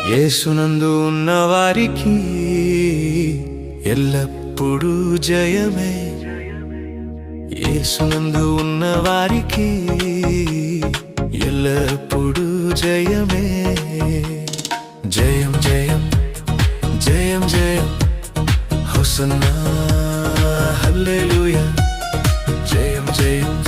యేసునందు ఉన్న వారికి ఎల్లప్పుడూ జయమే. యేసునందు ఉన్న వారికి ఎల్లప్పుడూ జయమే. జయం జయం జయం జయం హోసన్నా హల్లెలూయా. జయం జయం